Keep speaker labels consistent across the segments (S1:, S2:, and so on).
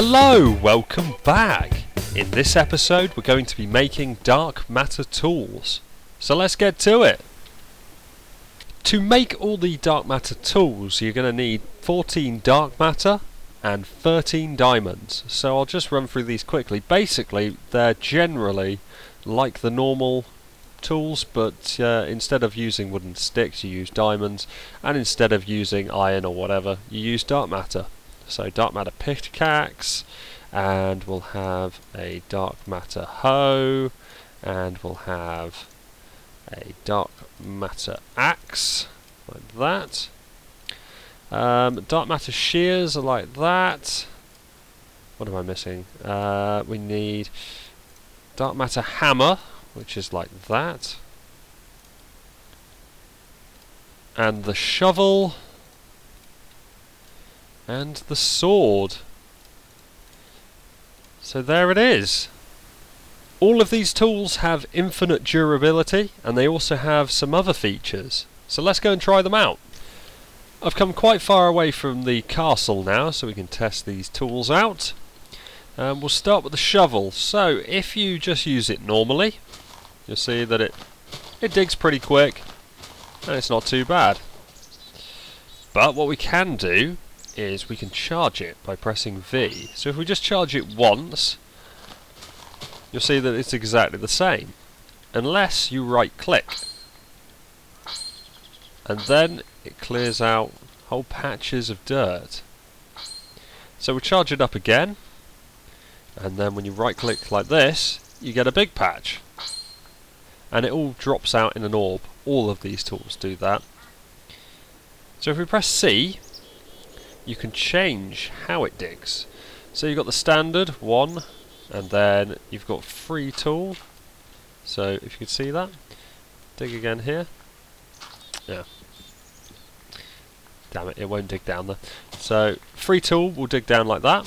S1: Hello, welcome back. In this episode we're going to be making dark matter tools. So let's get to it. To make all the dark matter tools you're going to need 14 dark matter and 13 diamonds. So I'll just run through these quickly. Basically they're generally like the normal tools, but instead of using wooden sticks you use diamonds, and instead of using iron or whatever you use dark matter. So dark matter pickaxe, and we'll have a dark matter hoe, and we'll have a dark matter axe like that. Dark matter shears are like that. What am I missing? We need dark matter hammer, which is like that, and the shovel, and the sword. So there it is. All of these tools have infinite durability, and they also have some other features. So let's go and try them out. I've come quite far away from the castle now, so we can test these tools out. We'll start with the shovel. So if you just use it normally, you'll see that it digs pretty quick, and it's not too bad. But what we can do is we can charge it by pressing V. So if we just charge it once, you'll see that it's exactly the same, unless you right click, and then it clears out whole patches of dirt. So we'll charge it up again, and then when you right click like this, you get a big patch, and it all drops out in an orb. All of these tools do that. So if we press C, you can change how it digs. So you've got the standard one, and then you've got free tool. So if you can see that, dig again here. Yeah. Damn it, it won't dig down there. So free tool will dig down like that.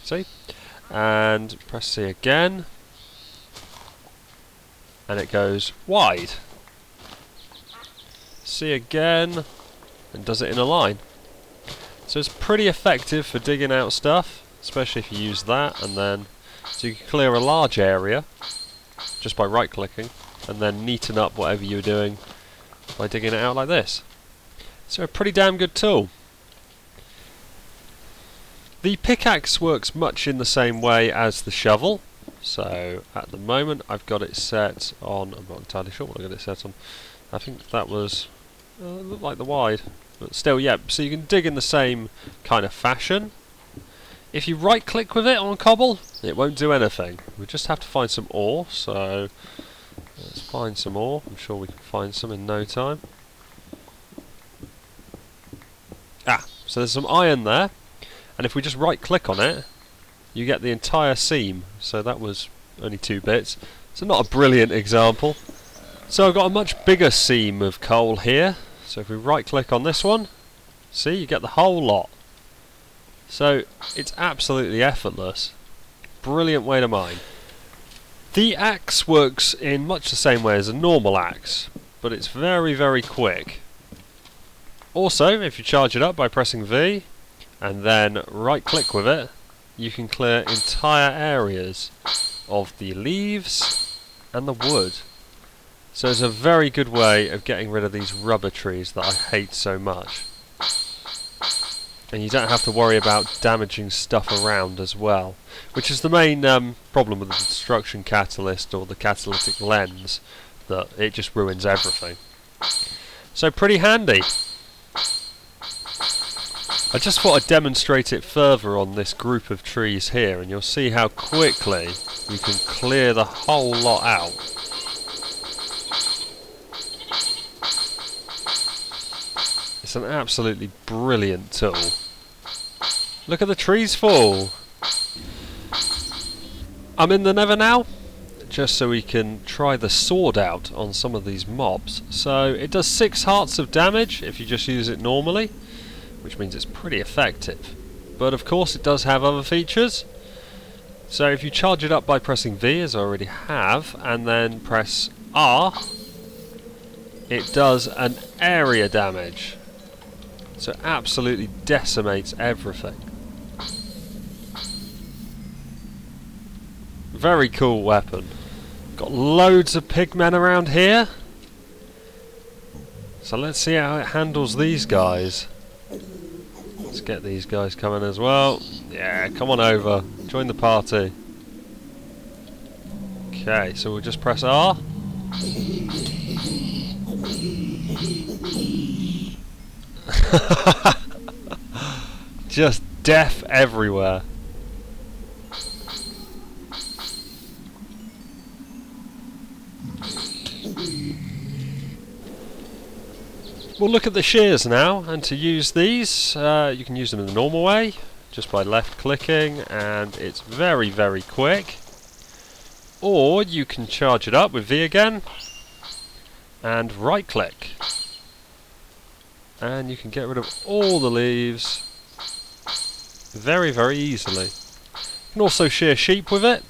S1: See? And press C again, and it goes wide. C again, and does it in a line. So it's pretty effective for digging out stuff, especially if you use that, and then so you can clear a large area just by right clicking, and then neaten up whatever you're doing by digging it out like this. So a pretty damn good tool. The pickaxe works much in the same way as the shovel. So at the moment I've got it set on, I'm not entirely sure what I got it set on. I think that was looked like the wide. But still, yeah, so you can dig in the same kind of fashion. If you right click with it on cobble, it won't do anything. We just have to find some ore, so let's find some ore. I'm sure we can find some in no time. So there's some iron there, and if we just right click on it, you get the entire seam. So that was only 2 bits, so not a brilliant example. So I've got a much bigger seam of coal here. So if we right click on this one, see, you get the whole lot. So it's absolutely effortless. Brilliant way to mine. The axe works in much the same way as a normal axe, but it's very, very quick. Also, if you charge it up by pressing V and then right click with it, you can clear entire areas of the leaves and the wood. So it's a very good way of getting rid of these rubber trees that I hate so much. And you don't have to worry about damaging stuff around as well, which is the main problem with the destruction catalyst or the catalytic lens, that it just ruins everything. So pretty handy. I just thought I'd demonstrate it further on this group of trees here, and you'll see how quickly you can clear the whole lot out. It's an absolutely brilliant tool. Look at the trees fall. I'm in the Nether now, just so we can try the sword out on some of these mobs. So it does 6 hearts of damage if you just use it normally, which means it's pretty effective. But of course it does have other features. So if you charge it up by pressing V, as I already have, and then press R, it does an area damage. So it absolutely decimates everything. Very cool weapon. Got loads of pigmen around here. So let's see how it handles these guys. Let's get these guys coming as well. Yeah, come on over. Join the party. Okay, so we'll just press R. Just death everywhere. We'll look at the shears now, and to use these, you can use them in the normal way, just by left clicking, and it's very, very quick. Or you can charge it up with V again, and right click. And you can get rid of all the leaves very, very easily. You can also shear sheep with it.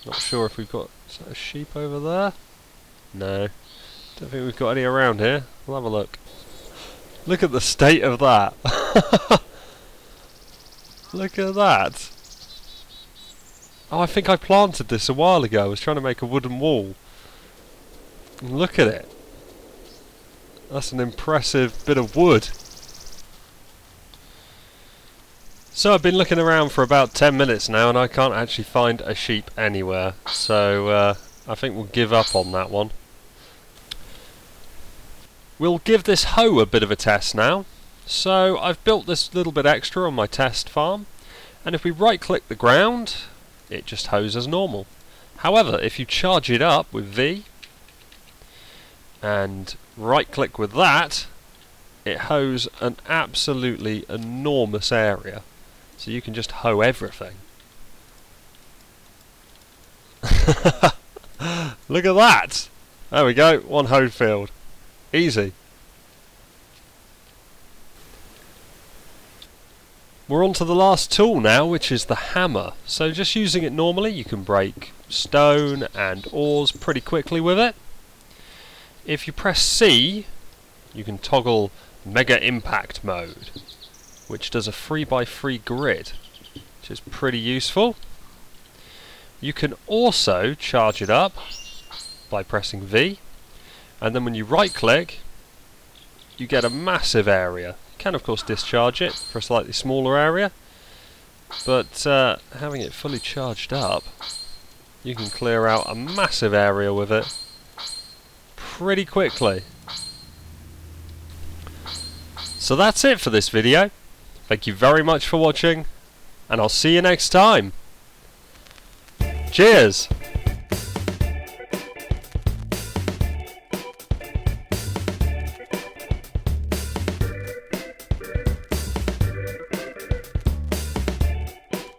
S1: Not sure if we've got a sheep over there. No, don't think we've got any around here. We'll have a look. Look at the state of that. Look at that. Oh, I think I planted this a while ago. I was trying to make a wooden wall. And look at it. That's an impressive bit of wood. So I've been looking around for about 10 minutes now and I can't actually find a sheep anywhere. So I think we'll give up on that one. We'll give this hoe a bit of a test now. So I've built this little bit extra on my test farm, and if we right click the ground, it just hoes as normal. However, if you charge it up with V and right click with that, it hoes an absolutely enormous area. So you can just hoe everything. Look at that! There we go, one hoed field. Easy. We're on to the last tool now, which is the hammer. So just using it normally, you can break stone and ores pretty quickly with it. If you press C, you can toggle Mega Impact mode, which does a 3x3 grid, which is pretty useful. You can also charge it up by pressing V, and then when you right click, you get a massive area. You can of course discharge it for a slightly smaller area, but having it fully charged up, you can clear out a massive area with it pretty quickly. So that's it for this video. Thank you very much for watching, and I'll see you next time. Cheers!